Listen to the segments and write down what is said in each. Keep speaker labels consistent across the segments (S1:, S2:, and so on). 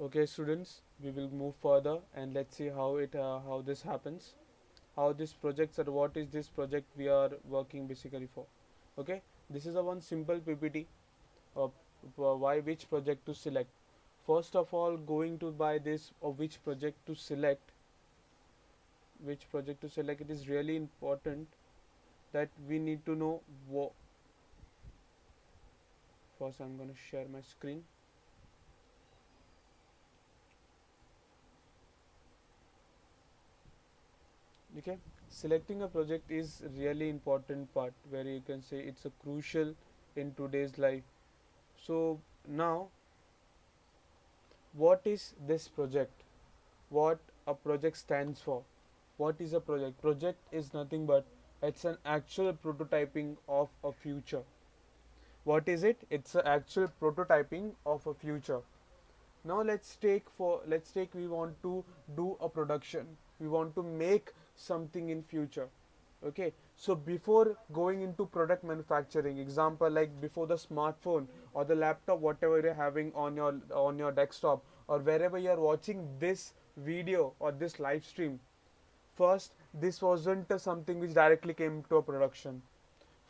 S1: Okay, students, we will move further and let's see how this happens, how this projects, or what is this project we are working basically for. Okay, this is a one simple PPT of why which project to select. First of all, going to buy this or which project to select. It is really important that we need to know what. First, I'm going to share my screen. Okay, selecting a project is really important part where you can say it's a crucial in today's life. So now, what is this project? What a project stands for? What is a project? Project is nothing but it's an actual prototyping of a future. What is it? It's an actual prototyping of a future. Now let's take we want to do a production. We want to make something in future. Okay, so before going into product manufacturing, example like before the smartphone or the laptop, whatever you're having on your desktop or wherever you're watching this video or this live stream, first this wasn't something which directly came to a production.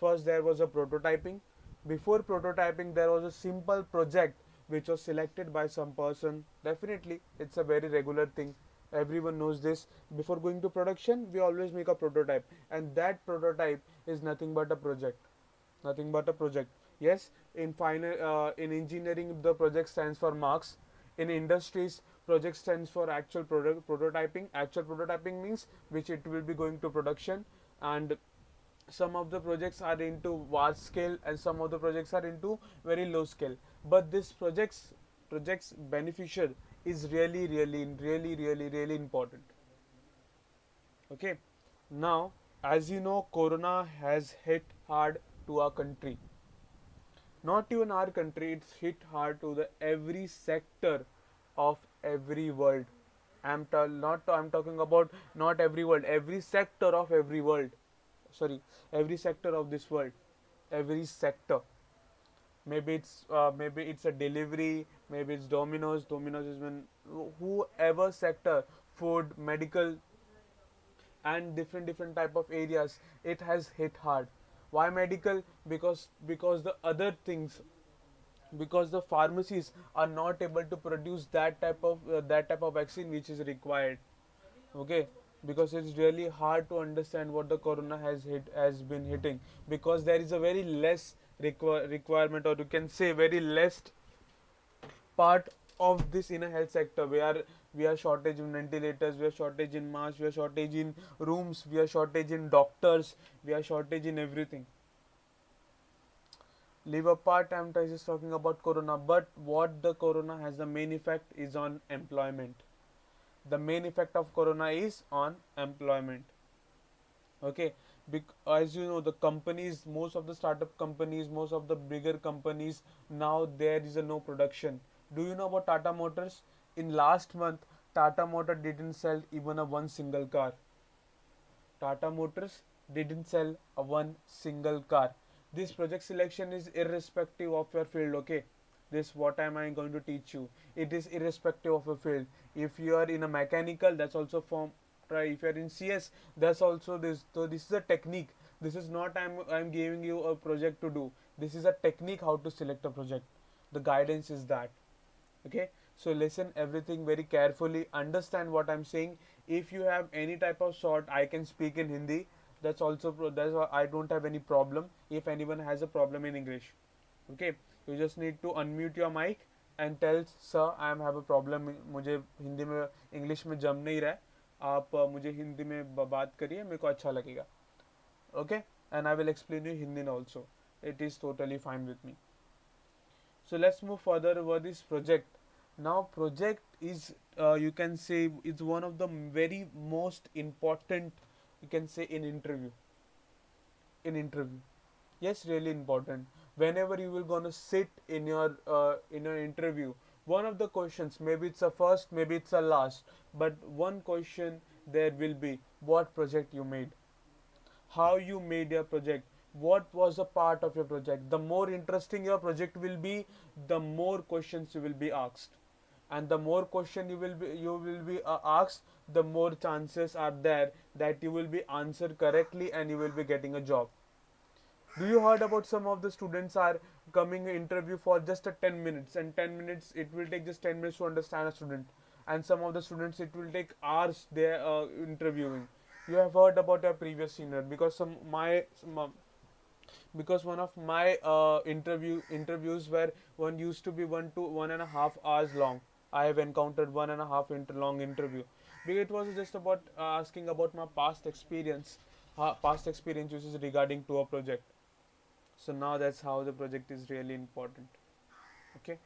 S1: First there was a prototyping. Before prototyping there was a simple project which was selected by some person. Definitely it's a very regular thing, everyone knows this. Before going to production we always make a prototype, and that prototype is nothing but a project. Nothing but a project. Yes, in engineering the project stands for marks. In industries project stands for actual product prototyping. Actual prototyping means which it will be going to production. And some of the projects are into large scale and some of the projects are into very low scale, but this projects beneficial is really important. Okay, now as you know, corona has hit hard to our country. Not even our country, it's hit hard to the every sector of every world. I'm talking about not every world, every sector of every world. Sorry, every sector of this world, every sector. Maybe it's a delivery, maybe it's Domino's is when whoever sector, food, medical, and different type of areas, it has hit hard. Why medical? Because the other things, because the pharmacies are not able to produce that type of vaccine which is required. Okay, because it's really hard to understand what the corona has been hitting, because there is a very less requirement, or you can say very less part of this in a health sector. We are shortage in ventilators, we are shortage in masks, we are shortage in rooms, we are shortage in doctors, we are shortage in everything. Leave apart, I'm just talking about corona, but what the corona has, the main effect is on employment. The main effect of corona is on employment. Okay, as you know, the companies, most of the startup companies, most of the bigger companies, now there is a no production. Do you know about Tata Motors? In last month, Tata Motor didn't sell even a one single car. Tata Motors didn't sell a one single car. This project selection is irrespective of your field. Okay, this what am I going to teach you? It is irrespective of your field. If you are in a mechanical, that's also from try. If you are in CS, that's also this. So this is a technique. This is not I'm giving you a project to do. This is a technique how to select a project. The guidance is that. Okay, so listen everything very carefully, understand what I'm saying. If you have any type of sort, I can speak in Hindi. That's also that's why I don't have any problem if anyone has a problem in English. Okay, you just need to unmute your mic and tell sir I am have a problem, मुझे हिंदी में English में जम नहीं रहा है, आप मुझे हिंदी में बात करिए, मेरे को अच्छा लगेगा. Okay, and I will explain you Hindi also. It is totally fine with me. So let's move further over this project. Now project is you can say it's one of the very most important, you can say, in interview. Yes, really important. Whenever you will gonna sit in your interview, one of the questions, maybe it's a first, maybe it's a last, but one question there will be what project you made, how you made your project, what was a part of your project. The more interesting your project will be, the more questions you will be asked. and the more question you will be asked, the more chances are there that you will be answered correctly and you will be getting a job. Do you heard about some of the students are coming interview for just a 10 minutes, and 10 minutes it will take just 10 minutes to understand a student, and some of the students it will take hours they are interviewing. You have heard about your previous senior, because because one of my interviews where one used to be 1 to 1.5 hours long. I have encountered 1.5 long interview, because it was just about asking about my past experience which is regarding to a project. So now that's how the project is really important. Okay,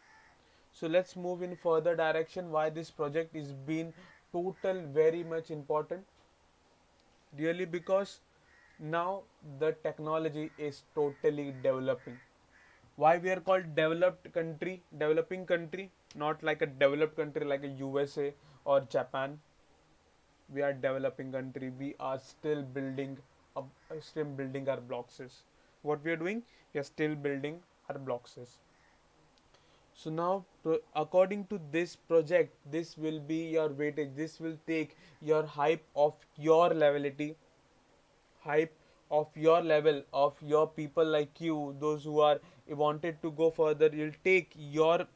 S1: so let's move in further direction why this project is been total very much important. Really, because now the technology is totally developing. Why we are called developing country, not like a developed country like a USA or Japan. We are developing country, we are up, still building our blocks. What we are doing, we are still building our blocks. So now, according to this project, this will be your weightage, this will take your hype of your level, of your people like you, those who are wanted to go further, you'll take your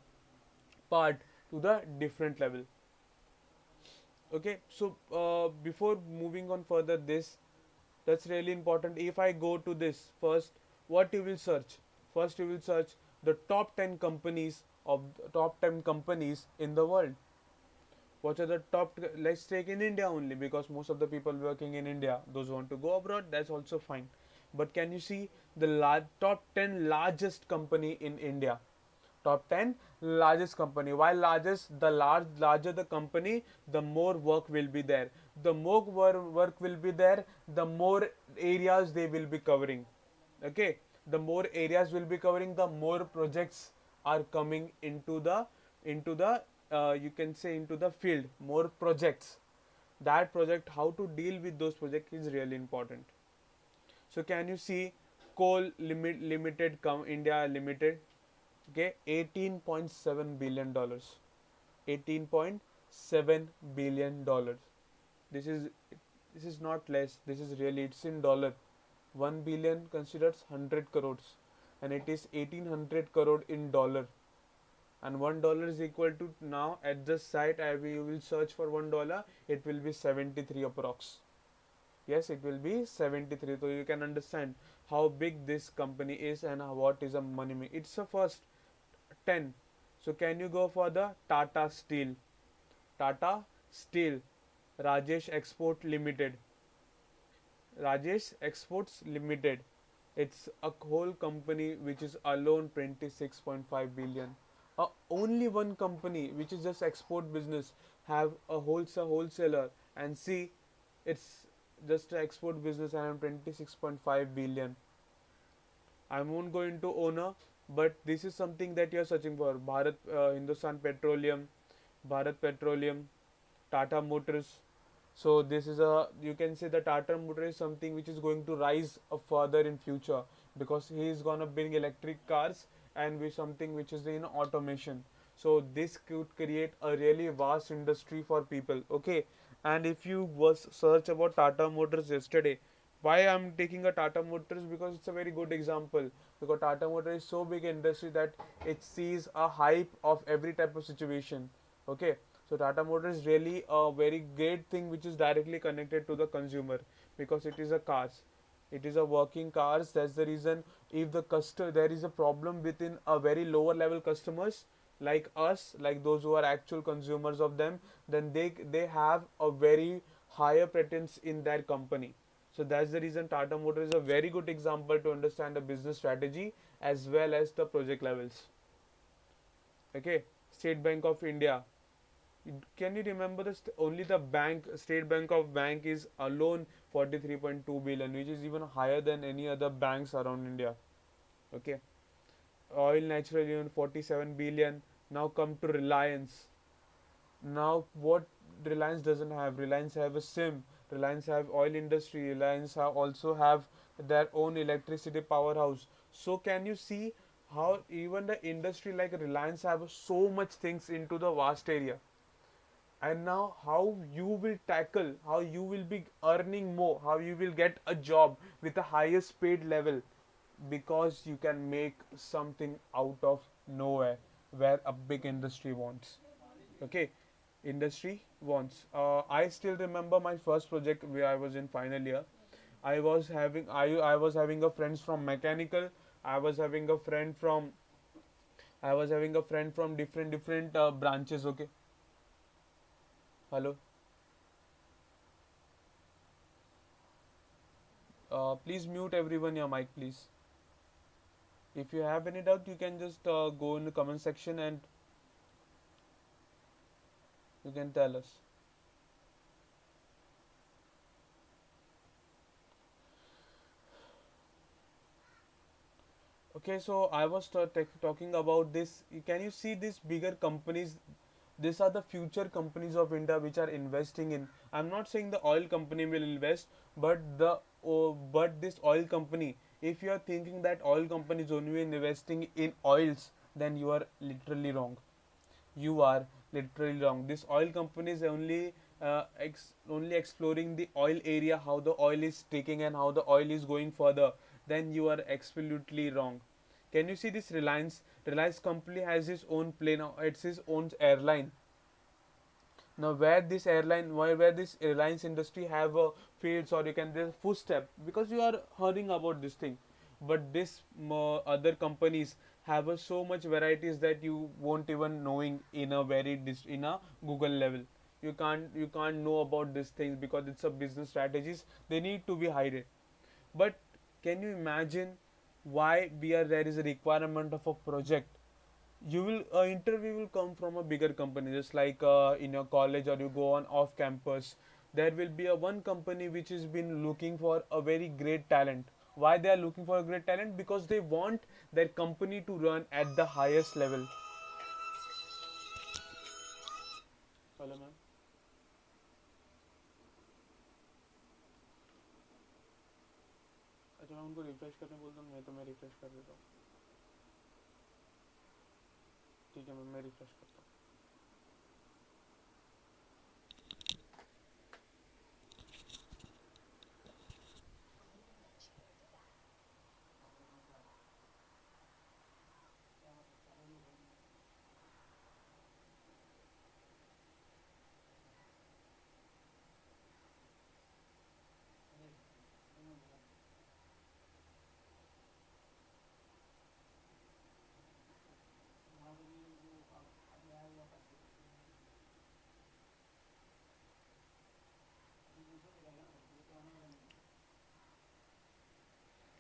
S1: part to the different level. Okay, so before moving on further, this that's really important. If I go to this first, what you will search? First, you will search the top 10 companies in the world. What are the top? Let's take in India only, because most of the people working in India, those who want to go abroad, that's also fine. But can you see the top 10 largest company in India? Top 10 largest company. Why largest? The larger the company, the more work will be there. The more work will be there, the more areas they will be covering. Okay, the more areas will be covering, the more projects are coming into the you can say into the field. More projects. That project, how to deal with those projects is really important. So can you see Limited, India Limited, okay, $18.7 billion. $18.7 billion. This is this is not less. This is really, it's in dollar. 1 billion considers 100 crores, and it is 1800 crore in dollar. And $1 is equal to, now at this site you will search for $1, it will be 73 approx. Yes, it will be 73. So you can understand how big this company is and what is a money make. It's a first 10. So can you go for the Tata Steel? Tata Steel, Rajesh Export Limited. Rajesh Exports Limited. It's a whole company which is alone 26.5 billion. Only one company which is just export business have a wholesaler, and see, it's just an export business and 26.5 billion. I won't go into owner, but this is something that you are searching for. Bharat Petroleum, Tata Motors. So this is a, you can say the Tata Motors is something which is going to rise further in future, because he is gonna bring electric cars and with something which is in automation. So this could create a really vast industry for people. Okay, and if you was search about Tata Motors yesterday, why I'm taking a Tata Motors, because it's a very good example, because Tata Motors is so big industry that it sees a hype of every type of situation. Okay, so Tata Motors is really a very great thing which is directly connected to the consumer, because it is a cars, it is a working cars. That's the reason, if there is a problem within a very lower level customers like us, like those who are actual consumers of them, then they have a very higher pretense in their company. So that's the reason Tata Motors is a very good example to understand the business strategy as well as the project levels. Okay, State Bank of India. Can you remember this? Only the bank, State Bank of Bank, is alone 43.2 billion, which is even higher than any other banks around India. Okay, Oil Natural Union 47 billion. Now come to Reliance. Now what Reliance doesn't have? Reliance have a SIM. Reliance have oil industry. Reliance also have their own electricity powerhouse. So can you see how even the industry like Reliance have so much things into the vast area. And now how you will tackle, how you will be earning more, how you will get a job with the highest paid level, because you can make something out of nowhere where a big industry wants. Okay, industry wants. I still remember my first project where I was in final year. I was having a friends from mechanical. I was having a friend from I was having a friend from different branches. Okay, hello. Please mute everyone your mic, please. If you have any doubt, you can just go in the comment section and you can tell us. Okay, so I was talking about this. Can you see these bigger companies? These are the future companies of India which are investing in. I'm not saying the oil company will invest, but but this oil company. If you are thinking that oil company is only investing in oils, then you are literally wrong. You are literally wrong. This oil company is only exploring the oil area, how the oil is taking and how the oil is going further. Then you are absolutely wrong. Can you see this Reliance? Reliance company has its own plane. It's its own airline. Now, where this airlines industry have fields, or you can there's footstep, because you are hearing about this thing, but this other companies have so much varieties that you won't even knowing in a in a Google level. You can't know about these things because it's a business strategies. They need to be hidden. But can you imagine why there is a requirement of a project? You will interview will come from a bigger company, just like in your college, or you go on off campus. There will be a one company which has been looking for a very great talent. Why they are looking for a great talent? Because they want their company to run at the highest level. Hello ma'am. अच्छा मैं उनको refresh करने बोलता हूँ, मैं refresh कर देता हूँ. ठीक है मैम, मैं रिफ्रेश करता हूँ.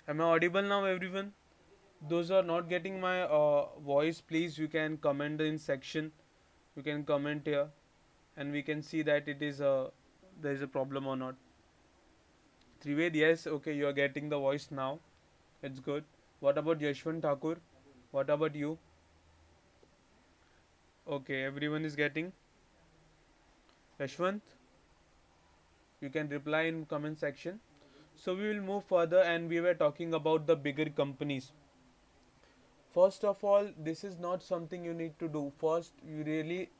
S1: Am I audible now, everyone? Those are not getting my voice, please you can comment in section. You can comment here, and we can see that it is a there is a problem or not. Trived, yes, okay, you are getting the voice now. It's good. What about Yashwant Thakur? What about you? Okay, everyone is getting. Yashwant, you can reply in comment section. So we will move further, and we were talking about the bigger companies. First of all, this is not something you need to do. First, you really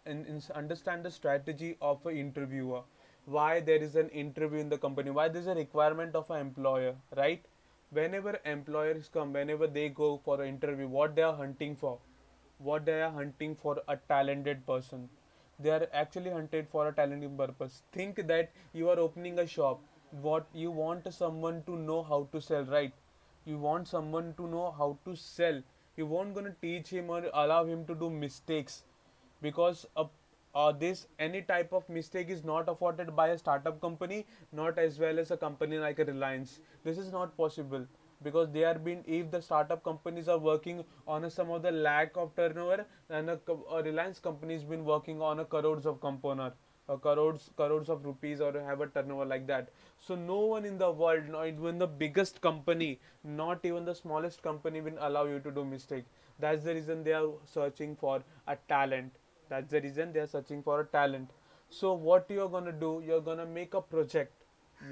S1: understand the strategy of an interviewer. Why there is an interview in the company? Why there is a requirement of an employer, right? Whenever employers come, whenever they go for an interview, what they are hunting for? What they are hunting for a talented person. They are actually hunted for a talented purpose. Think that you are opening a shop. What you want someone to know how to sell, right? You want someone to know how to sell. You won't gonna teach him or allow him to do mistakes, because this any type of mistake is not afforded by a startup company, not as well as a company like a Reliance. This is not possible, because they are being, if the startup companies are working on some of the lack of turnover, and a Reliance company has been working on a crores of component, crores of rupees, or have a turnover like that. So no one in the world, not even the biggest company, not even the smallest company, will allow you to do mistake. That's the reason they are searching for a talent. That's the reason they are searching for a talent. So what you're gonna do, you're gonna make a project.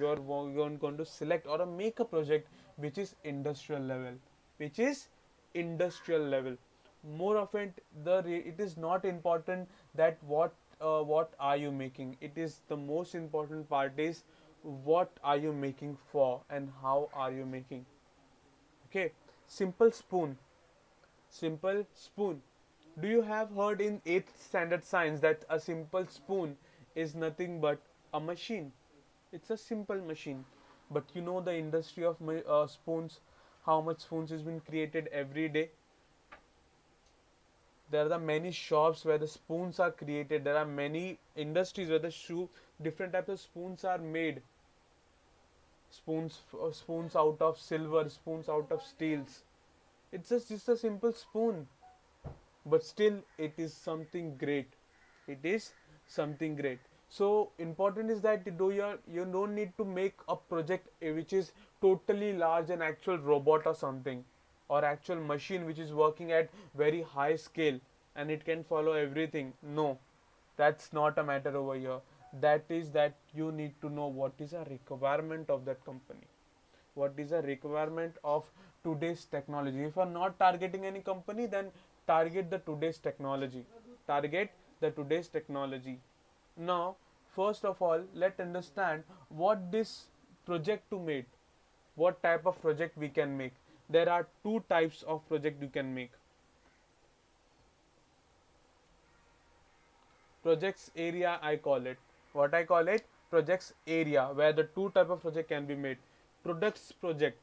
S1: You're going to select or make a project which is industrial level, which is industrial level. More often, it is not important that what are you making. It is the most important part is what are you making for and how are you making. Okay, simple spoon. Simple spoon. Do you have heard in 8th standard science that a simple spoon is nothing but a machine? It's a simple machine. But you know the industry of spoons, how much spoons has been created every day. There are the many shops where the spoons are created. There are many industries where the different types of spoons are made. Spoons out of silver, spoons out of steels. It's just a simple spoon, but still it is something great. It is something great. So important is that you don't need to make a project which is totally large, an actual robot or something, or actual machine which is working at very high scale and it can follow everything. No, that's not a matter over here. That is that you need to know what is a requirement of that company, what is a requirement of today's technology. If you are not targeting any company, then target the today's technology. Target the today's technology. Now, first of all, let's understand what this project to make. What type of project we can make. There are two types of project you can make. Projects area I call it. What I call it? Projects area, where the two type of project can be made. Products project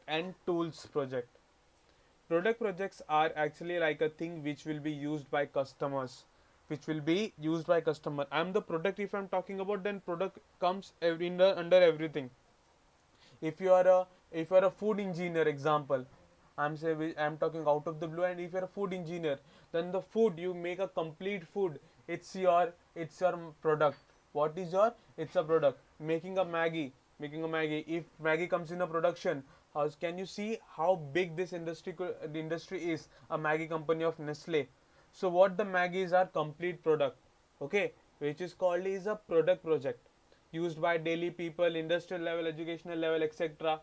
S1: and tools project. Product projects are actually like a thing which will be used by customers, which will be used by customer. I'm the product. If I'm talking about, then product comes under everything. If you are a food engineer, example, I'm talking out of the blue, and if you're a food engineer, then the food you make a complete food. It's your product. What is your? It's a product. Making a Maggie. If Maggie comes in a production, how can you see how big this the industry is? A Maggie company of Nestle. So what the Maggies are complete product, okay, which is called is a product project, used by daily people, industrial level, educational level, etc.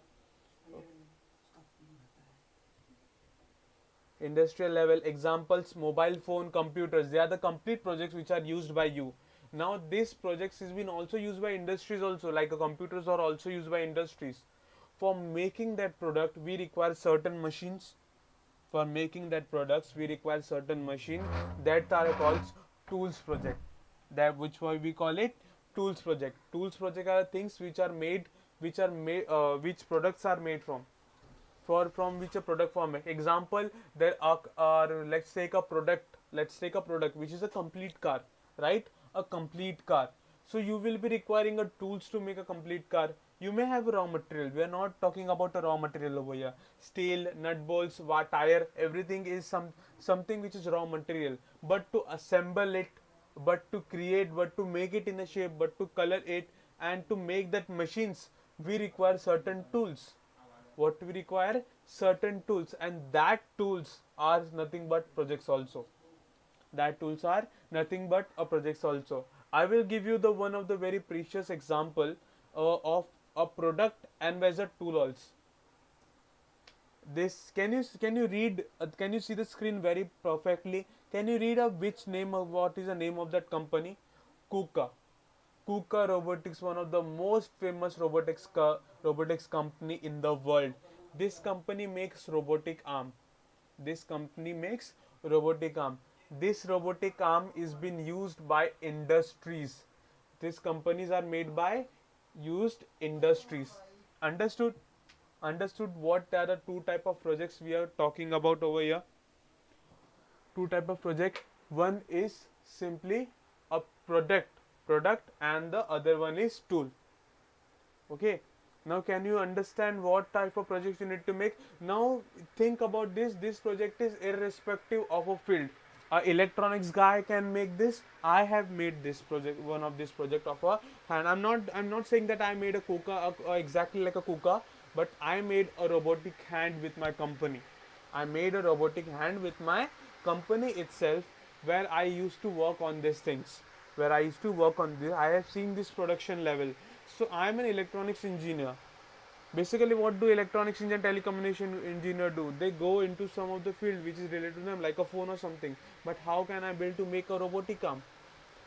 S1: Industrial level examples, mobile phone, computers, they are the complete projects which are used by you. Now this projects has been also used by industries also, like computers are also used by industries. For making that product we require certain machines. For making that products we require certain machine that are called tools project. That which why we call it tools project. Tools project are things which products are made from, for from which a product form. Example, there are let's take a product which is a complete car, right? A complete car. So you will be requiring a tools to make a complete car. You may have a raw material. We are not talking about a raw material over here. Steel, nut bolts, tire, everything is something which is raw material. But to assemble it, but to create, but to make it in a shape, but to color it, and to make that machines, we require certain tools. What we require? Certain tools, and that tools are nothing but projects also. That tools are nothing but a projects also. I will give you the one of the very precious example of a product and as a tool also. This can you read, can you see the screen very perfectly? Can you read which name of what is the name of that company? Kuka. Kuka Robotics, one of the most famous robotics company in the world. This company makes robotic arm. This company makes robotic arm. This robotic arm is being used by industries. These companies are made by used industries. Understood? Understood what are the two type of projects we are talking about over here? Two type of project. One is simply a product and the other one is tool. Okay, now can you understand what type of projects you need to make? Now think about this project is irrespective of a field. A electronics guy can make this. I have made this project, one of this project of a hand. I'm not saying that I made a Kuka exactly like a Kuka, but I made a robotic hand with my company. I made a robotic hand with my company itself, where I used to work on these things. Where I used to work on this, I have seen this production level. So I am an electronics engineer. Basically, what do electronics and telecommunication engineer do? They go into some of the field which is related to them, like a phone or something. But how can I build to make a robotic arm?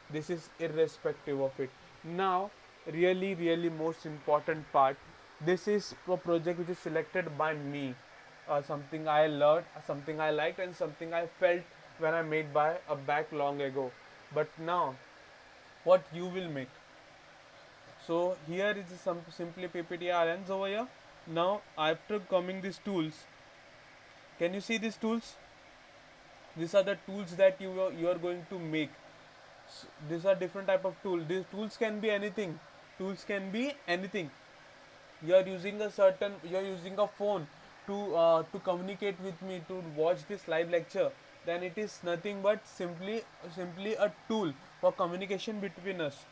S1: This is irrespective of it. Now, really most important part. This is a project which is selected by me. Something I learned, something I liked, and something I felt when I made by a back long ago. But now, what you will make? So here is some simply PPTRNs over here. Now after coming these tools, can you see these tools? These are the tools that you are going to make. These are different type of tools. These tools can be anything. Tools can be anything. You are using a certain. You are using a phone to communicate with me, to watch this live lecture. Then it is nothing but simply a tool for communication between us.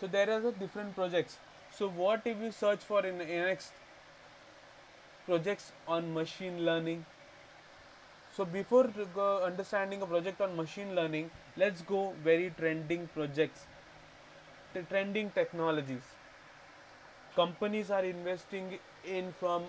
S1: So there are the different projects. So what if we search for in next projects on machine learning? So before understanding a project on machine learning, let's go very trending projects, the trending technologies. Companies are investing in from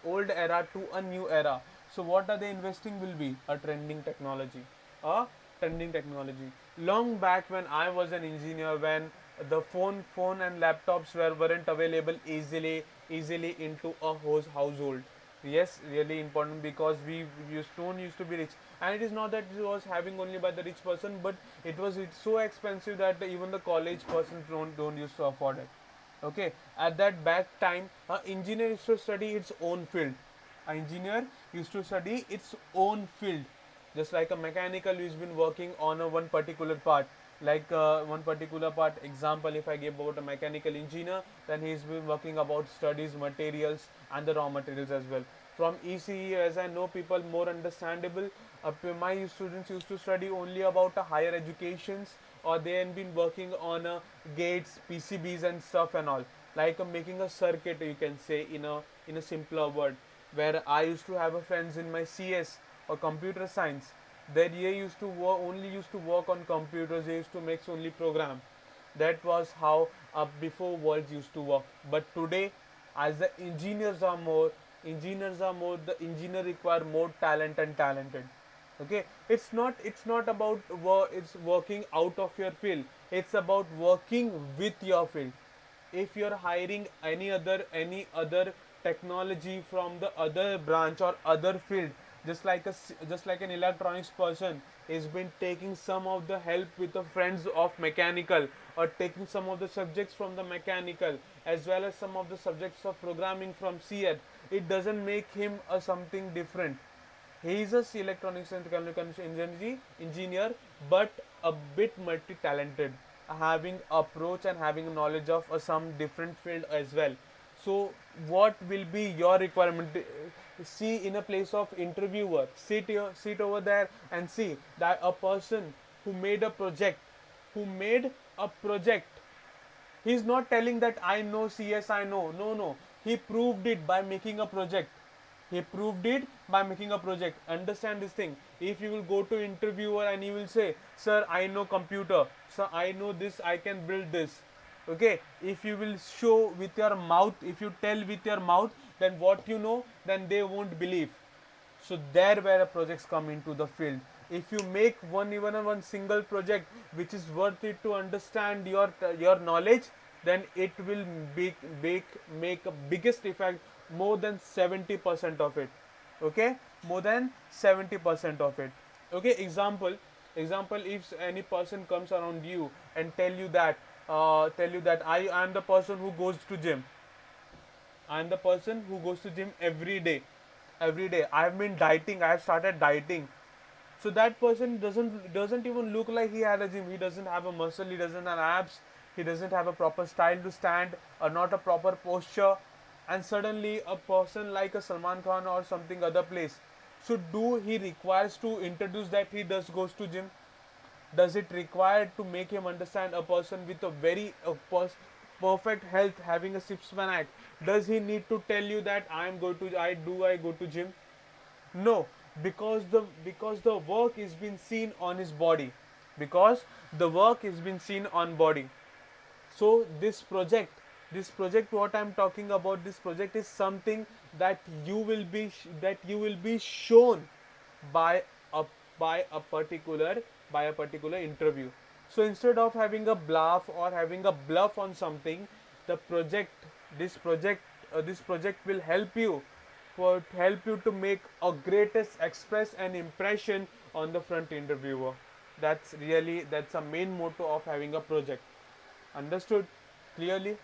S1: old era to a new era. So what are they investing will be a trending technology, a trending technology. Long back when I was an engineer, when the phone and laptops weren't available easily into a household. Yes, really important, because we used to be rich, and it is not that it was having only by the rich person, but it's so expensive that even the college persons don't used to afford it. Okay, at that back time, an engineer used to study its own field. An engineer used to study its own field, just like a mechanical who's been working on a one particular part. Like one particular part example, if I give about a mechanical engineer, then he's been working about studies materials and the raw materials as well. From ECE, as I know, people more understandable. My students used to study only about a higher educations, or they have been working on gates, PCBs and stuff and all, like making a circuit, you can say, in a simpler word. Where I used to have a friends in my CS or computer science, they used to work on computers. They used to make only program. That was how before worlds used to work. But today, as the engineers are more, the engineer require more talent and talented. Okay, it's not about it's working out of your field. It's about working with your field. If you're hiring any other technology from the other branch or other field, just like an electronics person has been taking some of the help with the friends of mechanical, or taking some of the subjects from the mechanical, as well as some of the subjects of programming from CED, it doesn't make him a something different. He is a electronics and communication engineer, but a bit multi-talented, having approach and having knowledge of some different field as well. So, what will be your requirement? See, in a place of interviewer, sit over there and see that a person who made a project, who made a project He's not telling that I know CS, I know. No, no. He proved it by making a project. He proved it by making a project. Understand this thing. If you will go to interviewer and you will say, sir, I know computer. Sir, I know this, I can build this. Okay. If you will show with your mouth, if you tell with your mouth, then what you know, then they won't believe. So there where projects come into the field. If you make one single project which is worth it to understand your knowledge, then it will make a biggest effect, more than 70% of it. Okay, more than 70% of it. Okay, example, if any person comes around you and tell you that I am the person who goes to gym. I am the person who goes to gym every day. Every day. I have been dieting. I have started dieting. So that person doesn't even look like he had a gym. He doesn't have a muscle. He doesn't have abs. He doesn't have a proper style to stand, or not a proper posture. And suddenly a person like a Salman Khan or something other place. So do he requires to introduce that he does goes to gym? Does it require to make him understand a person with a very perfect health, having a six man act? Does he need to tell you that I go to gym? No, because the work is been seen on his body, because the work is been seen on body. So this project This project, what I'm talking about, this project is something that you will be shown by a by a particular interview. So instead of having a bluff or having a bluff on something, the project this project this project will help you to make a greatest express an impression on the front interviewer. That's a main motto of having a project. Understood clearly?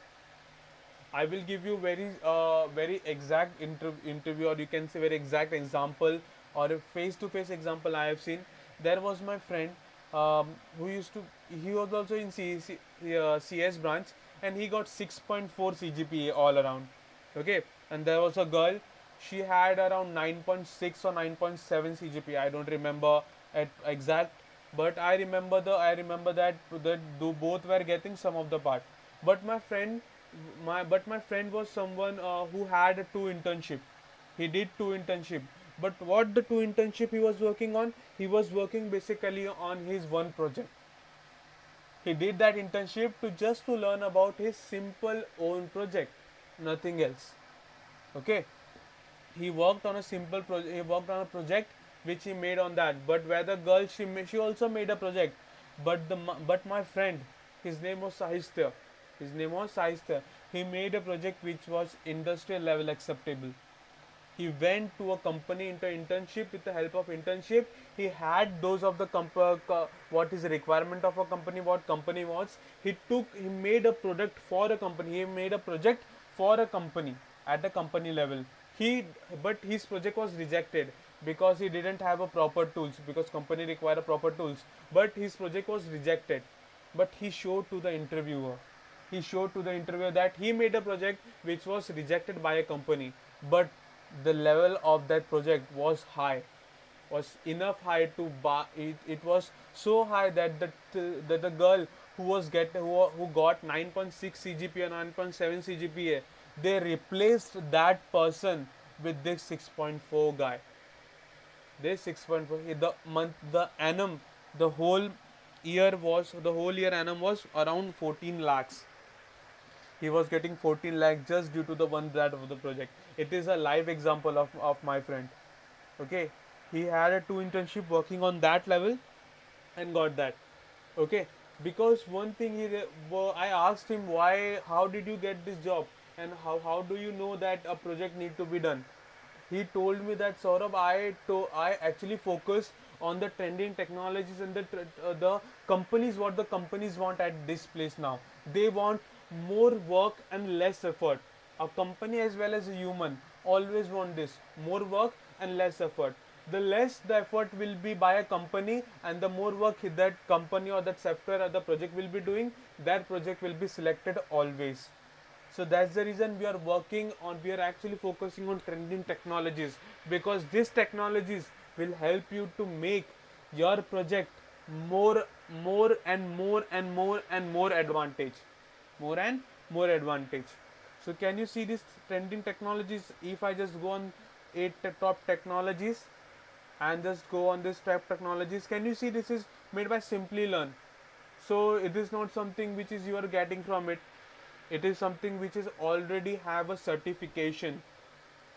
S1: I will give you very exact interview, or you can say very exact example, or a face to face example I have seen. There was my friend, who used to he was also in CS branch, and he got 6.4 CGPA all around. Okay, and there was a girl, she had around 9.6 or 9.7 CGPA. I don't remember at exact, but I remember that both were getting some of the part. But my friend was someone who had a two internship. He did two internship. But what the two internship he was working on? He was working basically on his one project. He did that internship to just to learn about his simple own project, nothing else. Okay, he worked on a he worked on a project which he made on that. But where the girl, she also made a project, but but my friend, his name was Sahistya. His name was Sahistya. He made a project which was industrial level acceptable. He went to a company into internship. With the help of internship, he had those of the what is the requirement of a company, what company wants. He made a product for a company. He made a project for a company at the company level. He But his project was rejected because he didn't have a proper tools, because company require a proper tools. But his project was rejected. But he showed to the interviewer that he made a project which was rejected by a company, but the level of that project was high, was enough high to buy it. It was so high that the girl who got 9.6 CGPA, 9.7 CGPA, they replaced that person with this 6.4 guy. This 6.4, the annum, the whole year annum was around 14 lakhs. He was getting 14 lakh just due to the one that of the project. It is a live example of my friend. Okay, he had a two internship working on that level and got that. Okay, because one thing I asked him, why, how did you get this job, and how do you know that a project need to be done? He told me that, Saurabh, I actually focus on the trending technologies and the companies, what the companies want at this place now. They want more work and less effort. A company as well as a human always want this, more work and less effort. The less the effort will be by a company, and the more work that company or that software or the project will be doing, that project will be selected always. So that's the reason we are actually focusing on trending technologies, because these technologies will help you to make your project more more and more and more and more advantage, more and more advantage. So can you see these trending technologies? If I just go on top technologies and just go on this top technologies, can you see this is made by Simply Learn? So it is not something which is you are getting from it. It is something which is already have a certification.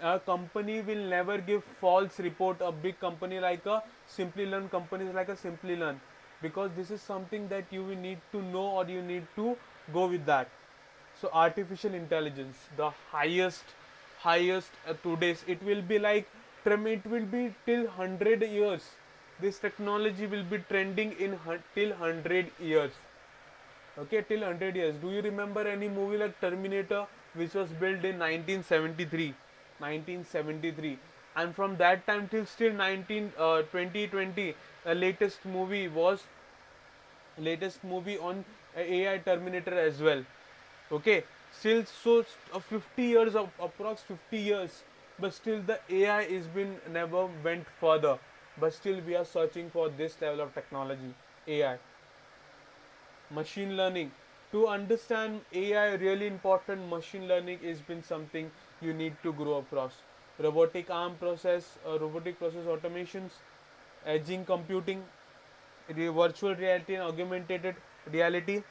S1: A company will never give false report. A big company like a Simply Learn, companies like a Simply Learn, because this is something that you will need to know, or you need to go with that. So artificial intelligence, the highest today's, it will be like it will be till 100 years. This technology will be trending in till 100 years. Okay, till 100 years. Do you remember any movie like Terminator, which was built in 1973? 1973. And from that time till still 2020, the latest movie on AI Terminator as well. Okay, still, 50 years of approx 50 years, but still the AI is been never went further. But still we are searching for this level of technology, AI. Machine learning, to understand AI, really important, machine learning has been something you need to grow across. Robotic process automations, edging computing, virtual reality and augmented reality,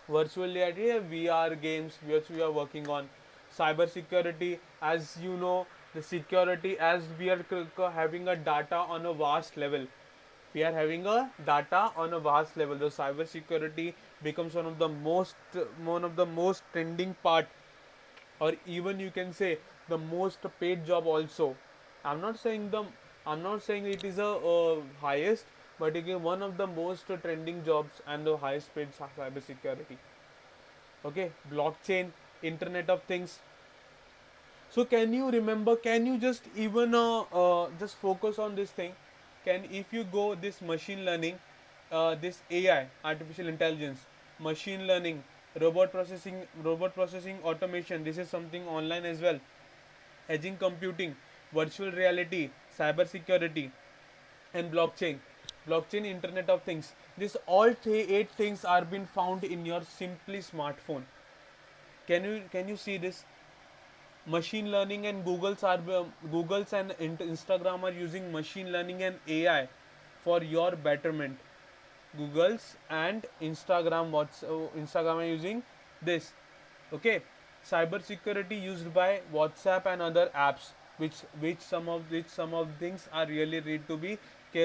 S1: virtual reality, VR games which we are working on, cyber security. As you know, the security, as we are having a data on a vast level, we are having a data on a vast level. The cyber security becomes one of the most trending part, or even you can say the most paid job also. i'm not saying the I'm not saying it is a highest, but again one of the most trending jobs and the highest paid cyber security. Okay, blockchain, internet of things. So can you remember, can you just even just focus on this thing? Can, if you go this machine learning, this AI, artificial intelligence, machine learning, robot processing automation, this is something online as well. Edging computing, virtual reality, cyber security, and blockchain, internet of things. This all eight things are being found in your simply smartphone. Can you see this? Machine learning and Google's and Instagram are using machine learning and AI for your betterment. Google's and Instagram are using this. Okay, cyber security used by WhatsApp and other apps, which some of things are really need to be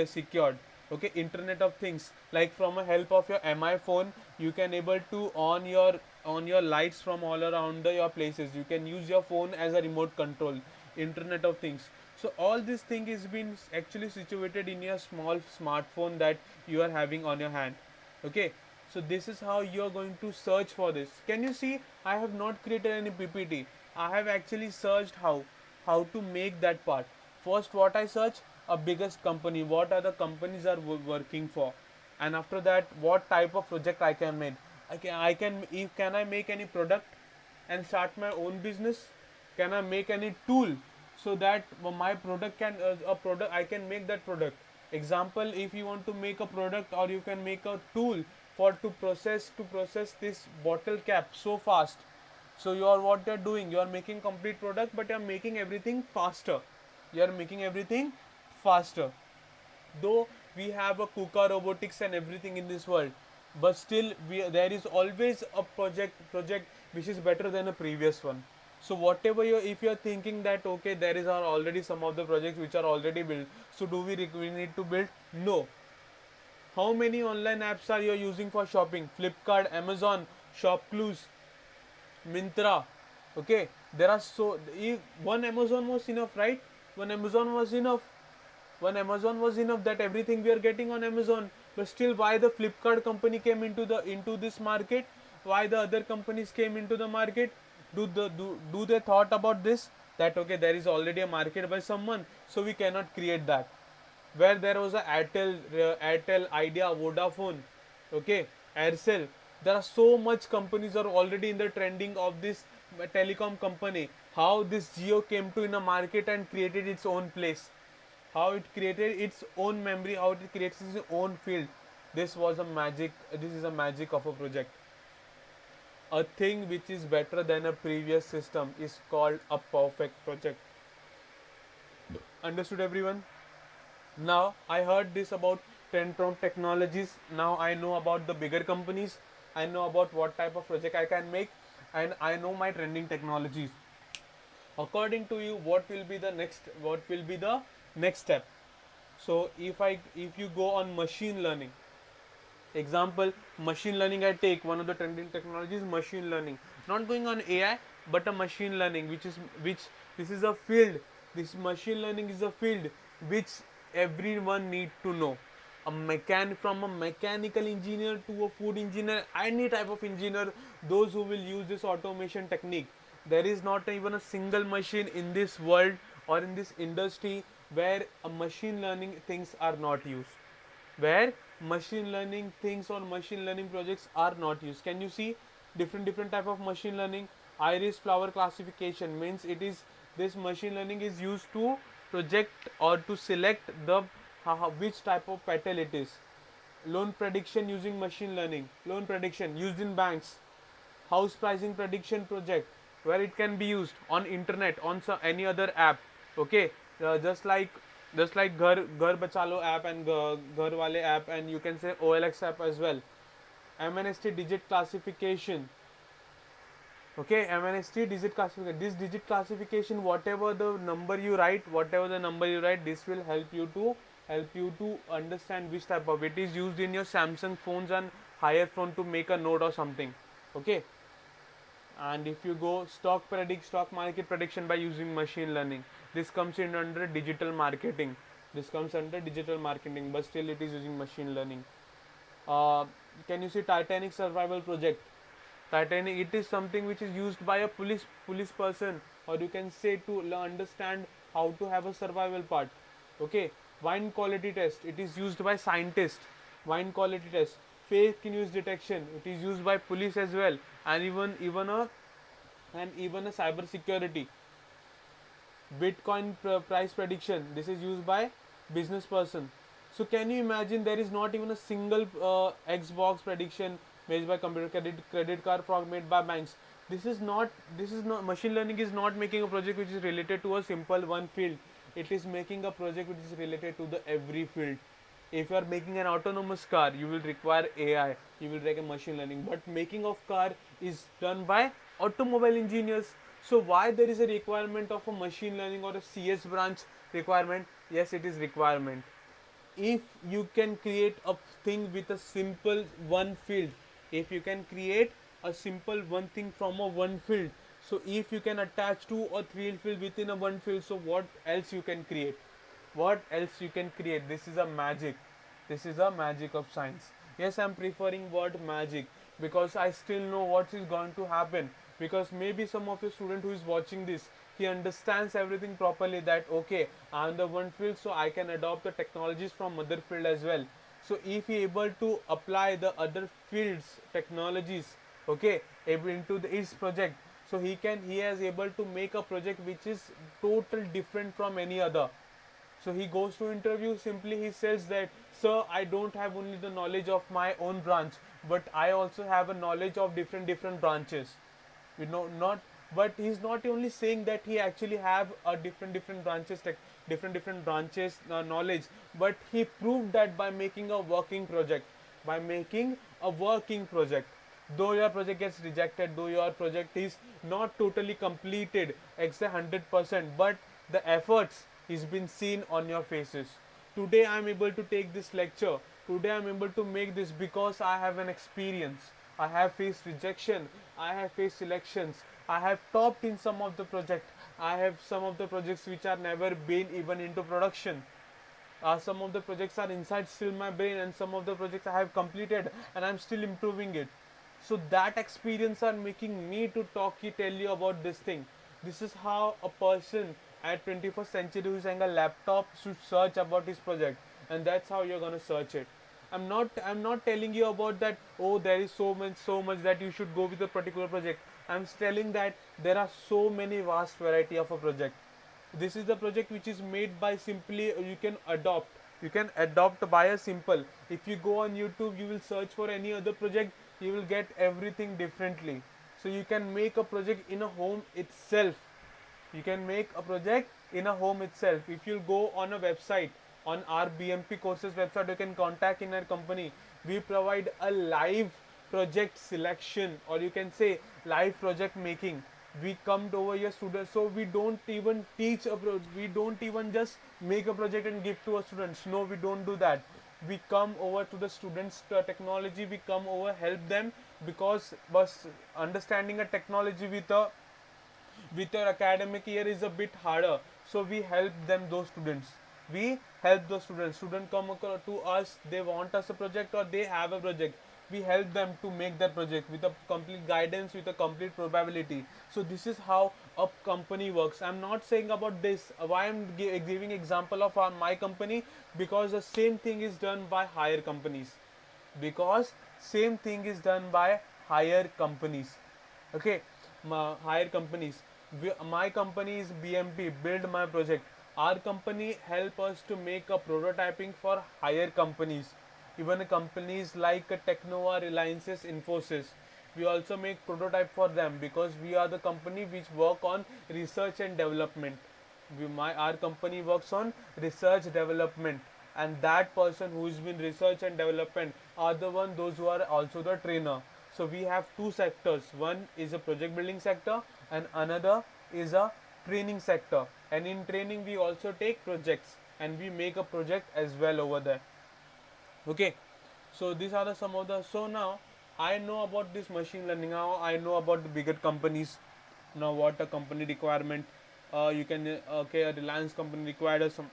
S1: secured. Okay, internet of things, like from a help of your mi phone, you can able to on your lights from all around your places. You can use your phone as a remote control. Internet of things. So all this thing is been actually situated in your small smartphone that you are having on your hand. Okay, so this is how you are going to search for this. Can you see, I have not created any PPT. I have actually searched how to make that part. First, what I search, a biggest company, what are the companies are working for, and after that, what type of project I can make. Can I make any product and start my own business? Can I make any tool so that my product can a product I can make that product? Example, if you want to make a product, or you can make a tool for to process this bottle cap so fast. So you are, what you're doing, you are making complete product, but you're making everything faster. You are making everything faster. Though we have a KUKA robotics and everything in this world, but still there is always a project which is better than a previous one. So whatever you, if you are thinking that okay, there is are already some of the projects which are already built, so do we need to build? No. How many online apps are you using for shopping? Flipkart, Amazon, Shopcluse, Mintra. Okay, there are so one Amazon was enough, right? One Amazon was enough. One Amazon was enough, that everything we are getting on Amazon. But still, why the Flipkart company came into this market? Why the other companies came into the market? Do they thought about this? That okay, there is already a market by someone, so we cannot create that. Where there was a Airtel, Idea, Vodafone, okay, Aircel. There are so much companies are already in the trending of this telecom company. How this Geo came to in a market and created its own place, how it created its own memory, how it creates its own field. This was a magic. This is a magic of a project. A thing which is better than a previous system is called a perfect project. Understood, everyone? Now I heard this about Tentron Technologies. Now I know about the bigger companies. I know about what type of project I can make, and I know my trending technologies. According to you, what will be the next step? So if you go on machine learning, example, machine learning, I take one of the trending technologies, machine learning. Not going on AI, but a machine learning, which this is a field. This machine learning is a field which everyone need to know. From a mechanical engineer to a food engineer, any type of engineer, those who will use this automation technique. There is not even a single machine in this world or in this industry where a machine learning things are not used, where machine learning things or machine learning projects are not used. Can you see different type of machine learning? Iris flower classification means it is, this machine learning is used to project or to select the which type of petal it is. Loan prediction using machine learning, loan prediction used in banks. House pricing prediction project, where it can be used on internet, on some, any other app. Okay, just like Ghar Bachalo app and Ghar Wale app, and you can say OLX app as well. MNST digit classification. Okay, MNST digit classification. This digit classification, whatever the number you write, this will help you to understand which type of, it is used in your Samsung phones and higher phone to make a note or something. Okay, and if you go stock market prediction by using machine learning, this comes in under digital marketing. But still it is using machine learning. uh, can you see Titanic survival project? Titanic, it is something which is used by a police person, or you can say to understand how to have a survival part. Okay, wine quality test, it is used by scientists. Wine quality test, fake news detection, it is used by police as well, and even a cyber security. Bitcoin price prediction, this is used by business person. So can you imagine, there is not even a single Xbox prediction made by computer, credit card fraud made by banks. This is not machine learning is not making a project which is related to a simple one field. It is making a project which is related to the every field. If you are making an autonomous car, you will require AI, you will require machine learning, but making of car is done by automobile engineers. So why there is a requirement of a machine learning or a CS branch requirement? Yes, it is requirement. If you can create a thing with a simple one field, if you can create a simple one thing from a one field, so if you can attach two or three field within a one field, so what else you can create? What else you can create? This is a magic. This is a magic of science. Yes, I'm preferring word magic because I still know what is going to happen. Because maybe some of your student who is watching this, he understands everything properly, that okay, I'm the one field, so I can adopt the technologies from other field as well. So if he able to apply the other fields technologies, okay, able into his project, so he has able to make a project which is total different from any other. So he goes to interview, simply he says that, sir, I don't have only the knowledge of my own branch, but I also have a knowledge of different branches. Not, but he's not only saying that he actually have a different branches, like different branches knowledge, but he proved that by making a working project, by making a working project. Though your project gets rejected, though your project is not totally completed exact 100%, but the efforts is been seen on your faces. Today I am able to take this lecture, today I am able to make this because I have an experience. I have faced rejection, I have faced selections, I have topped in some of the project, I have some of the projects which are never been even into production. Some of the projects are inside still my brain, and some of the projects I have completed and I'm still improving it. So that experience are making me to tell you about this thing. This is how a person at 21st century who's having a laptop should search about his project, and that's how you're gonna search it. I'm not telling you about that, oh, there is so much that you should go with a particular project. I'm telling that there are so many vast variety of a project. This is the project which is made by simply, you can adopt by a simple. If you go on YouTube, you will search for any other project, you will get everything differently. So you can make a project in a home itself. You can make a project in a home itself. If you go on a website, on our BMP courses website, you can contact in our company. We provide a live project selection, or you can say live project making. We come over your students, so we don't even teach we don't even just make a project and give to our students. No, we don't do that. We come over to the students technology, we come over help them, because understanding a technology with your academic year is a bit harder. So we help them, those students. We help those students come to us, they want us a project or they have a project. We help them to make their project with a complete guidance, with a complete probability. So this is how a company works. I'm not saying about this, why I'm giving example of my company, because the same thing is done by higher companies. Because same thing is done by higher companies. Okay, higher companies. My company is BMP, build my project. Our company help us to make a prototyping for higher companies, even companies like Technova, Reliances, Infosys. We also make prototype for them, because we are the company which work on research and development. Our company works on research development. and that person who is been research and development are the one those who are also the trainer. So we have two sectors, one is a project building sector and another is a training sector, and in training we also take projects and we make a project as well over there. Okay, so these are the some of the, so now I know about this machine learning, now I know about the bigger companies. Now what a company requirement, you can okay, a Reliance company required some,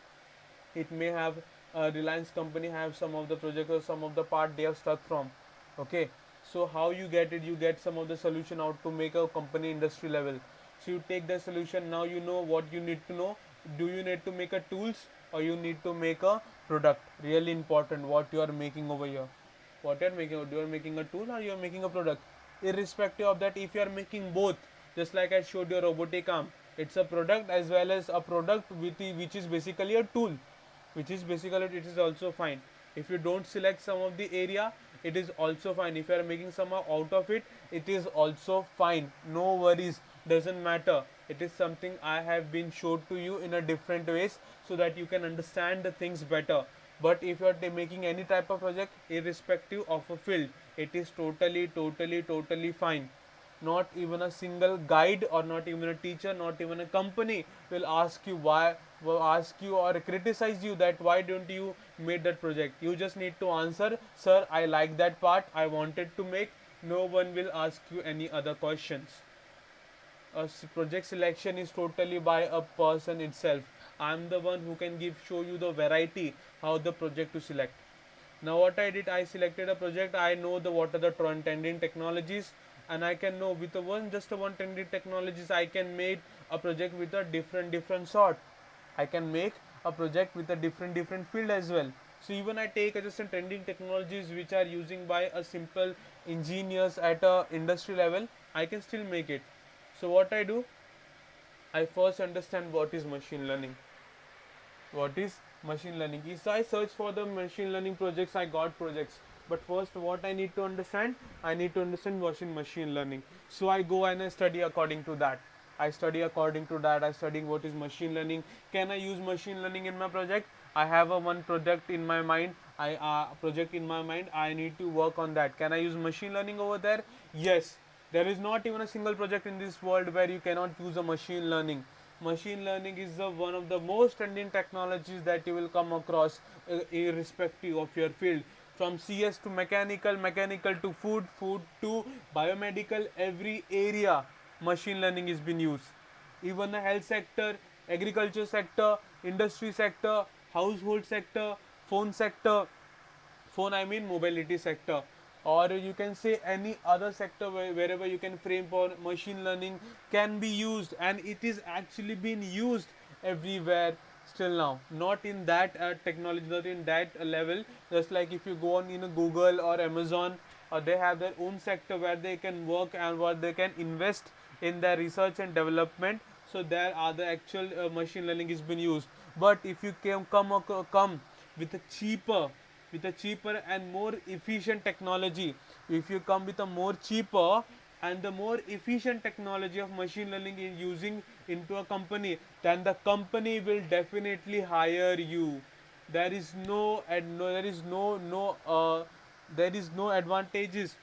S1: it may have Reliance company have some of the project or some of the part they have stuck from. Okay, so how you get it, you get some of the solution out to make a company industry level. So you take the solution, now you know what you need to know. Do you need to make a tools or you need to make a product? Really important what you are making over here, what you are making, you are making a tool or you are making a product. Irrespective of that, if you are making both, just like I showed you robotic arm, it's a product as well as a product with the, which is basically a tool, which is basically, it is also fine. If you don't select some of the area, it is also fine. If you are making some out of it, it is also fine, no worries, doesn't matter. It is something I have been showed to you in a different ways so that you can understand the things better. But if you are making any type of project irrespective of a field, it is totally fine. Not even a single guide or not even a teacher, not even a company will ask you why, will ask you or criticize you that why don't you made that project. You just need to answer, sir, I like that part, I wanted to make. No one will ask you any other questions. A project selection is totally by a person itself. I'm the one who can give, show you the variety how the project to select. Now what I did, I selected a project. I know the what are the trending technologies, and I can know with a one, just a one trending technologies, I can make a project with a different sort. I can make a project with a different field as well. So even I take just a trending technologies which are using by a simple engineers at a industry level, I can still make it. So what I do, I first understand what is machine learning. What is machine learning? Is I search for the machine learning projects, I got projects. But first, what I need to understand, I need to understand what is machine learning. So I go and I study according to that. I study according to that. I study what is machine learning. Can I use machine learning in my project? I have a one project in my mind. I project in my mind. I need to work on that. Can I use machine learning over there? Yes. There is not even a single project in this world where you cannot use a machine learning. Machine learning is the one of the most trending technologies that you will come across, irrespective of your field. From CS to mechanical, mechanical to food, food to biomedical, every area machine learning is being used. Even the health sector, agriculture sector, industry sector, household sector, phone sector, phone I mean mobility sector, or you can say any other sector wherever you can frame for machine learning can be used, and it is actually being used everywhere still now. Not in that technology, not in that level. Just like if you go on in a Google or Amazon, they have their own sector where they can work and where they can invest in their research and development. So there are the actual machine learning is being used. But if you come with a cheaper, with a cheaper and more efficient technology, if you come with a more cheaper and the more efficient technology of machine learning in using into a company, then the company will definitely hire you. There is no, there is there is no advantages,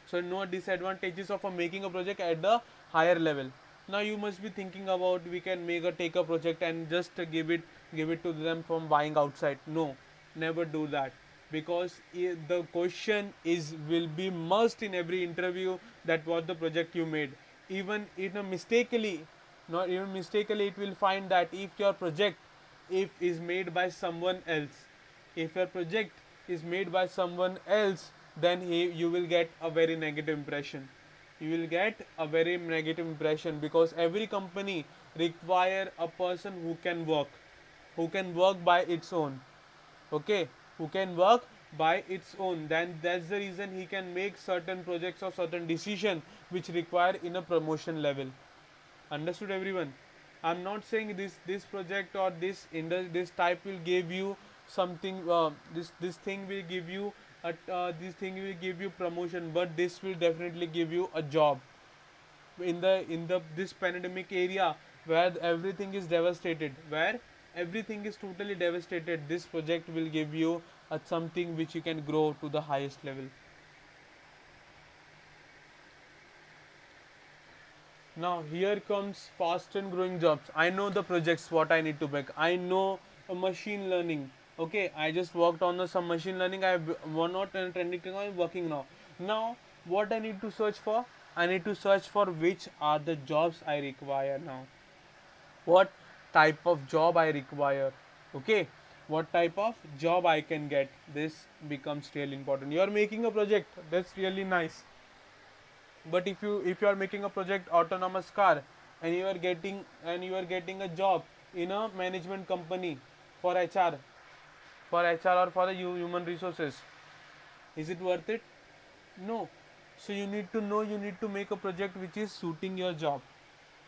S1: so no disadvantages of making a project at the higher level. Now you must be thinking about, we can make a take a project and just give it to them from buying outside. No, never do that, because the question is will be must in every interview, that what the project you made. Even mistakenly, not even mistakenly, it will find that if your project, if is made by someone else, if your project is made by someone else, then you will get a very negative impression. You will get a very negative impression, because every company require a person who can work by its own. Okay, who can work by its own. Then that's the reason he can make certain projects or certain decision which require in a promotion level. Understood everyone? I'm not saying this project or this type will give you something, this thing will give you this thing will give you promotion, but this will definitely give you a job in the this pandemic area where everything is devastated, where everything is totally devastated, this project will give you something which you can grow to the highest level. Now here comes fast and growing jobs. I know the projects what I need to make. I know machine learning. Okay, I just worked on some machine learning. I one not trending technology. I'm working now. Now what I need to search for? I need to search for which are the jobs I require now. What type of job I require? Okay, what type of job I can get? This becomes really important. You are making a project. That's really nice, but if you are making a project autonomous car, and you are getting a job in a management company for HR or for the human resources, is it worth it? No. So you need to know, you need to make a project which is suiting your job.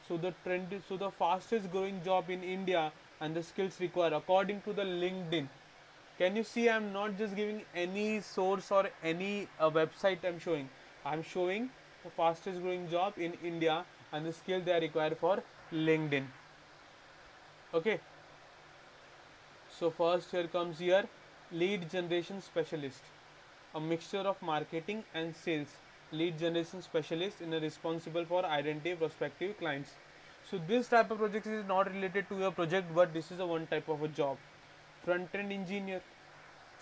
S1: So the fastest growing job in India and the skills required according to the LinkedIn. Can you see, I'm not just giving any source or any website I'm showing the fastest growing job in India and the skill they are required for LinkedIn. Okay, so first here comes here lead generation specialist, a mixture of marketing and sales. Lead generation specialist in a responsible for identity prospective clients. So this type of project is not related to your project, but this is a one type of a job. Front end engineer,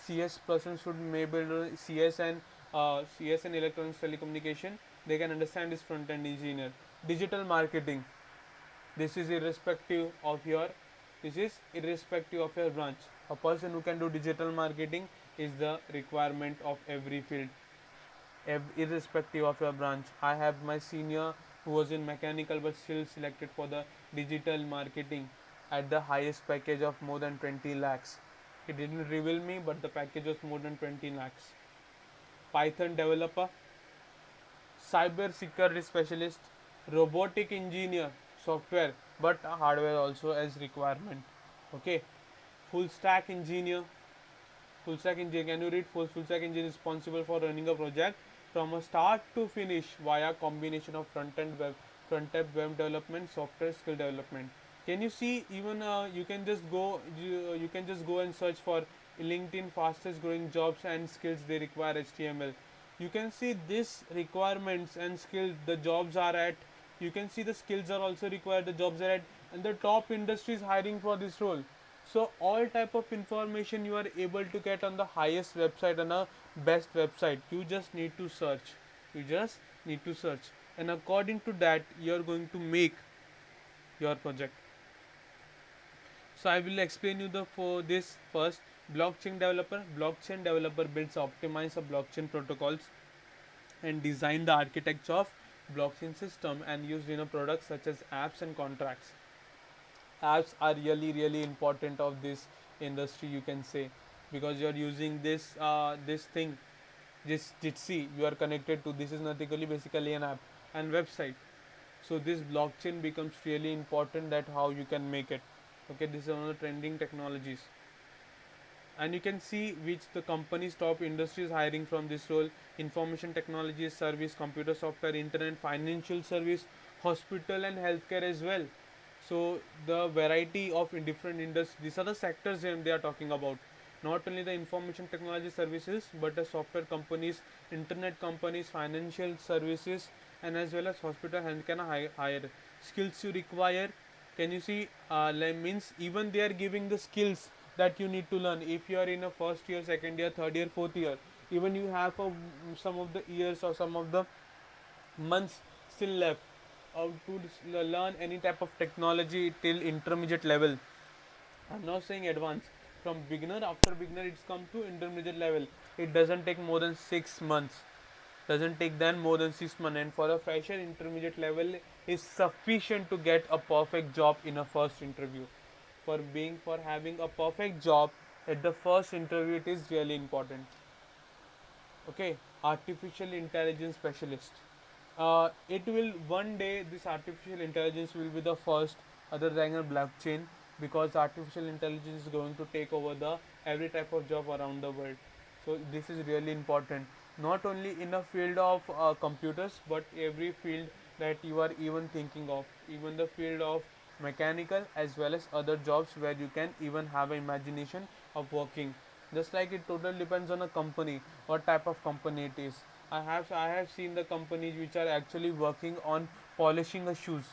S1: CS person should maybe CS and electronics telecommunication. They can understand this front end engineer. Digital marketing. This is irrespective of your branch. A person who can do digital marketing is the requirement of every field, irrespective of your branch. I have my senior who was in mechanical but still selected for the digital marketing at the highest package of more than 20 lakhs. He didn't reveal me, but the package was more than 20 lakhs. Python developer, cyber security specialist, robotic engineer, software but hardware also as requirement. Okay, full stack engineer. Full stack engineer, can you read? Full stack engineer is responsible for running a project from a start to finish via combination of front end web development, software skill development. Can you see? Even you can just go and search for LinkedIn fastest growing jobs and skills they require HTML. You can see this requirements and skills the jobs are at. You can see the skills are also required, the jobs are at, and the top industries hiring for this role. So all type of information you are able to get on the highest website and a best website. You just need to search. You just need to search, and according to that you are going to make your project. So I will explain you the for this first. Blockchain developer. Blockchain developer builds optimize the blockchain protocols and design the architecture of blockchain system and used in a products such as apps and contracts. Apps are really important of this industry, you can say, because you are using this thing, this Jitsi you are connected to. This is nothing basically an app and website. So this blockchain becomes really important, that how you can make it. Okay, this is one of the trending technologies, and you can see which the company's top industries hiring from this role: information technology service, computer software, internet, financial service, hospital and healthcare as well. So the variety of different industries, these are the sectors they are talking about. Not only the information technology services, but the software companies, internet companies, financial services, and as well as hospital healthcare higher skills you require. Can you see, means even they are giving the skills that you need to learn. If you are in a first year, second year, third year, fourth year, even you have some of the years or some of the months still left to learn any type of technology till intermediate level. I'm not saying advanced. From beginner, after beginner, it's come to intermediate level. It doesn't take more than 6 months. Doesn't take then more than 6 months. And for a fresher, intermediate level is sufficient to get a perfect job in a first interview. For having a perfect job at the first interview, it is really important. Okay, artificial intelligence specialist. It will one day, this artificial intelligence will be the first other than a blockchain, because artificial intelligence is going to take over the every type of job around the world. So this is really important, not only in the field of computers, but every field that you are even thinking of, even the field of mechanical as well as other jobs where you can even have an imagination of working. Just like it totally depends on a company, what type of company it is. I have seen the companies which are actually working on polishing a shoes.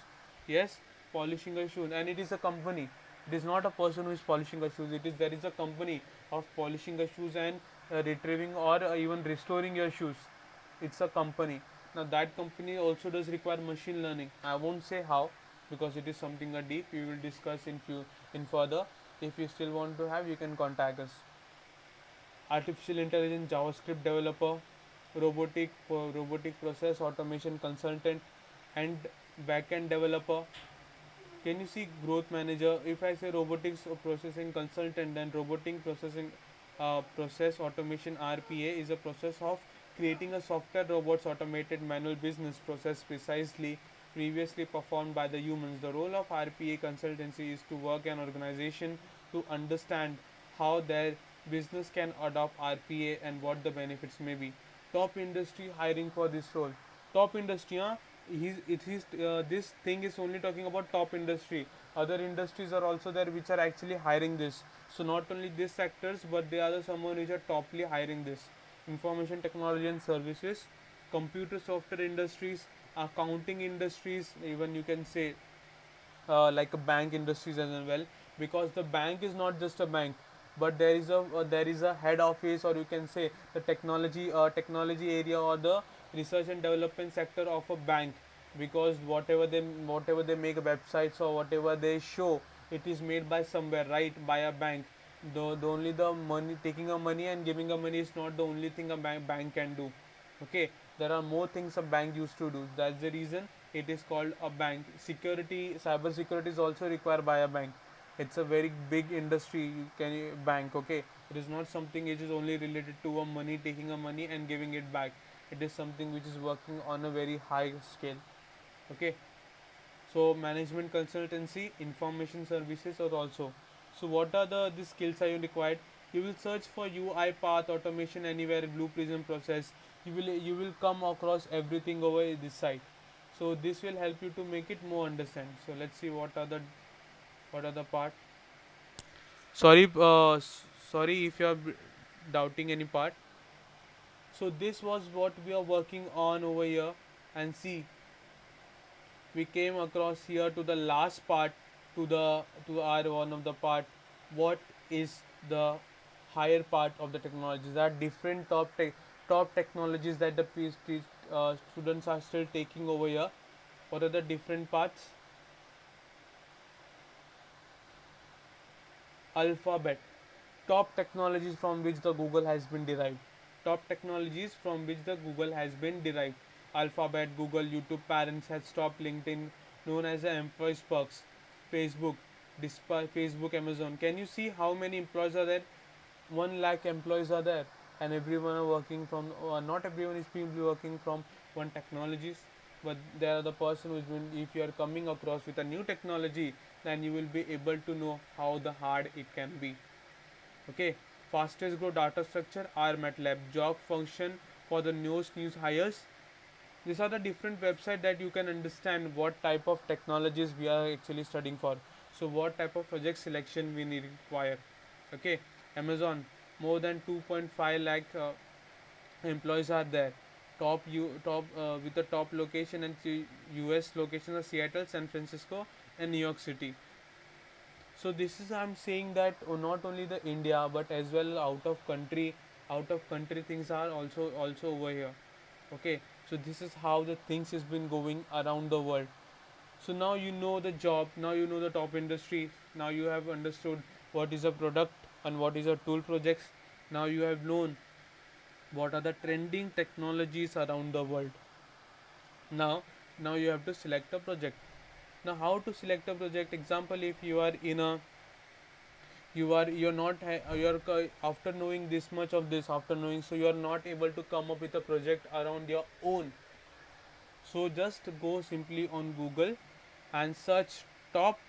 S1: Yes, polishing a shoe, and it is a company. It is not a person who is polishing a shoes. It is there is a company of polishing a shoes and retrieving or even restoring your shoes. It's a company. Now that company also does require machine learning. I won't say how because it is something a deep. We will discuss in further. If you still want to have, you can contact us. Artificial intelligence, JavaScript developer, robotic process automation consultant, and backend developer. Can you see growth manager? If I say robotics processing consultant, then robotic processing process automation RPA is a process of creating a software robots automated manual business process precisely previously performed by the humans. The role of RPA consultancy is to work an organization to understand how their business can adopt RPA and what the benefits may be. Top industry hiring for this role. Top industry, huh? This thing is only talking about top industry. Other industries are also there which are actually hiring this. So not only these sectors, but there are someone which are toply hiring this. Information technology and services, computer software industries, accounting industries, even you can say like a bank industries as well, because the bank is not just a bank, but there is a head office, or you can say the technology area or the research and development sector of a bank, because whatever they make websites or whatever they show, it is made by somewhere, right, by a bank. The only the money, taking a money and giving a money is not the only thing a bank can do. Okay, there are more things a bank used to do. That's the reason it is called a bank. Security, cyber security is also required by a bank. It's a very big industry. You can bank. Okay, it is not something which is only related to a money, taking a money and giving it back. It is something which is working on a very high scale. Okay, so management consultancy, information services are also. So what are the skills are you required? You will search for UI path automation anywhere, blue prism process. You will come across everything over this site. So this will help you to make it more understand. So let's see what are the part. Sorry if you are doubting any part. So this was what we are working on over here, and see, we came across here to the last part, to our one of the part. What is the higher part of the technologies? There are different top technologies that the students are still taking over here. What are the different parts? Alphabet, top technologies from which the Google has been derived. Top technologies from which the Google has been derived. Alphabet, Google, YouTube parents has stopped, LinkedIn, known as the employees perks, Facebook, despite Facebook, Amazon. Can you see how many employees are there? 1 lakh employees are there, and everyone are working from, not everyone is people working from one technologies, but there are the person who's been, if you are coming across with a new technology, then you will be able to know how the hard it can be. Okay, fastest grow data structure are MATLAB. Job function for the news hires. These are the different websites that you can understand what type of technologies we are actually studying for. So what type of project selection we need require. Okay, Amazon, more than 2.5 lakh employees are there. Top with the top location and US locations are Seattle, San Francisco, and New York City. So this is, I'm saying that, not only the India but as well out of country things are also over here. Okay, so this is how the things has been going around the world. So now you know the job, now you know the top industry, now you have understood what is a product and what is a tool projects. Now you have known what are the trending technologies around the world. Now now you have to select a project. Now how to select a project? Example, if you are in a, you're not you're after knowing this much of this, after knowing, so you are not able to come up with a project around your own. So just go simply on Google and search top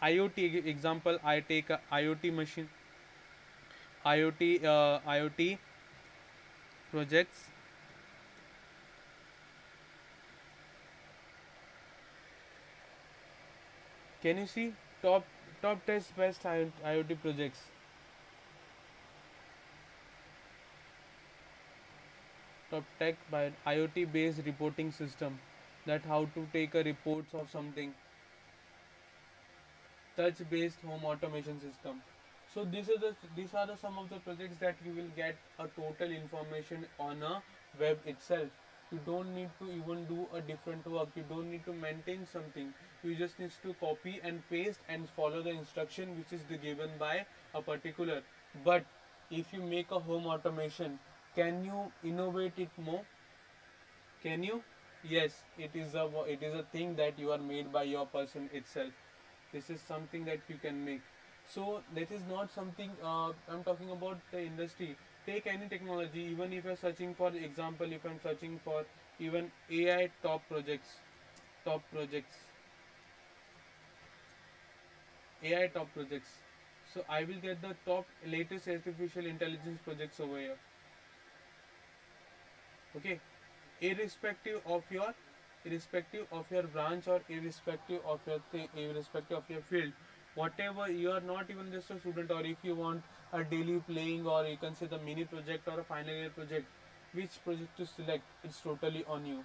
S1: IoT. Example, I take a IoT machine, IoT projects. Can you see top 10 best IoT projects? Top tech by IoT based reporting system, that how to take a reports of something. Touch based home automation system. So these are the some of the projects that you will get a total information on a web itself. You don't need to even do a different work, you don't need to maintain something, you just need to copy and paste and follow the instruction which is given by a particular. But if you make a home automation, can you innovate it more? Can you? Yes, it is a thing that you are made by your person itself. This is something that you can make. So that is not something, I'm talking about the industry. Take any technology, even if you're searching for example, if I'm searching for even AI top projects, AI top projects. So I will get the top latest artificial intelligence projects over here. Okay, irrespective of your branch, or irrespective of your field, whatever, you are not even just a student, or if you want a daily playing, or you can say the mini project or a final year project, which project to select, it's totally on you.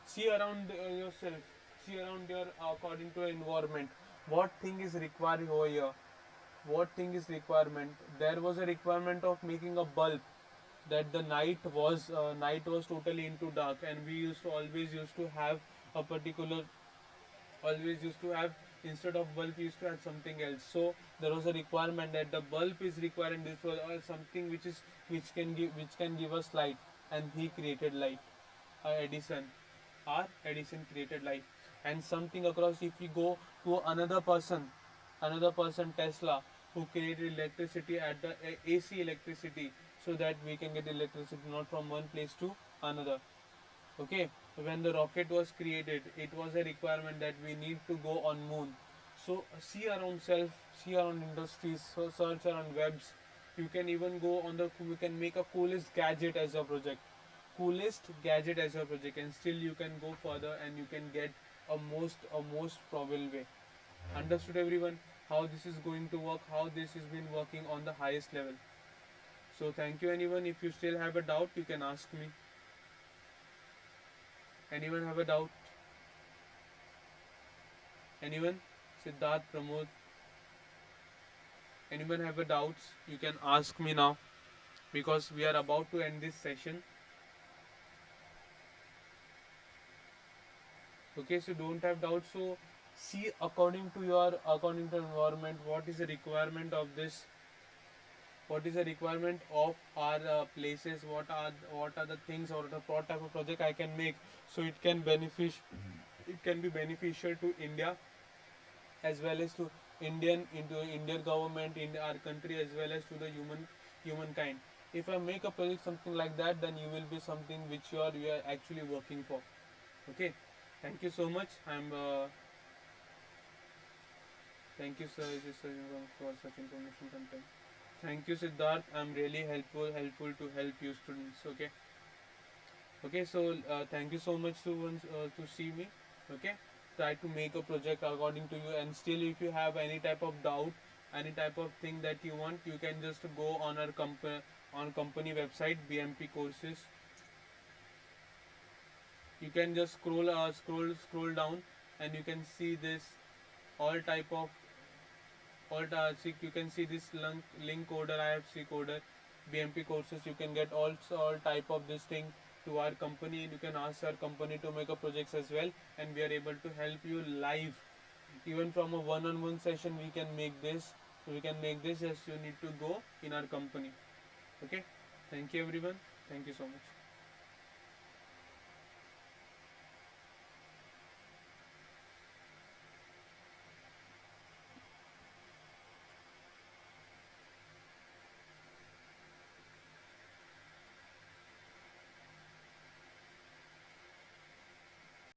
S1: See around yourself, see around your according to your environment, what thing is required over here, what thing is requirement. There was a requirement of making a bulb, that the night was totally into dark, and we used to have a particular always used to have, instead of bulb we used to have something else. So there was a requirement that the bulb is required, and this was something which can give us light, and he created light. Edison, Edison created light. And something across, if we go to another person, Tesla, who created electricity at the AC electricity, so that we can get electricity not from one place to another. Okay, when the rocket was created, it was a requirement that we need to go on moon. So see around self, see around industries, so search around webs. You can even go on the, you can make a coolest gadget as your project, and still you can go further, and you can get a most probable way. Understood everyone, how this is going to work, how this has been working on the highest level. So thank you. Anyone, if you still have a doubt, you can ask me. Anyone have a doubt? Anyone? Siddharth, Pramod, anyone have a doubts? You can ask me now, because we are about to end this session. Okay, so don't have doubts. So see according to environment, what is the requirement of this, what is the requirement of our places, what are the things, or the what type of project I can make, so it can be beneficial to India, as well as to into Indian government, in our country, as well as to the humankind. If I make a project something like that, then you will be something which you are actually working for. Okay, thank you so much. Thank you, sir. This is for such information content. Thank you, Siddharth. I'm really helpful to help you students. Okay. Okay. So thank you so much to see me. Okay. Try to make a project according to you, and still, if you have any type of doubt, any type of thing that you want, you can just go on our company website, BMP Courses. You can just scroll down, and you can see this all type of see, you can see this link coder, IFC coder, BMP Courses. You can get all type of this thing to our company, and you can ask our company to make a projects as well, and we are able to help you live. Even from a one-on-one session, we can make this. So we can make this, as you need to go in our company. Okay. Thank you everyone. Thank you so much.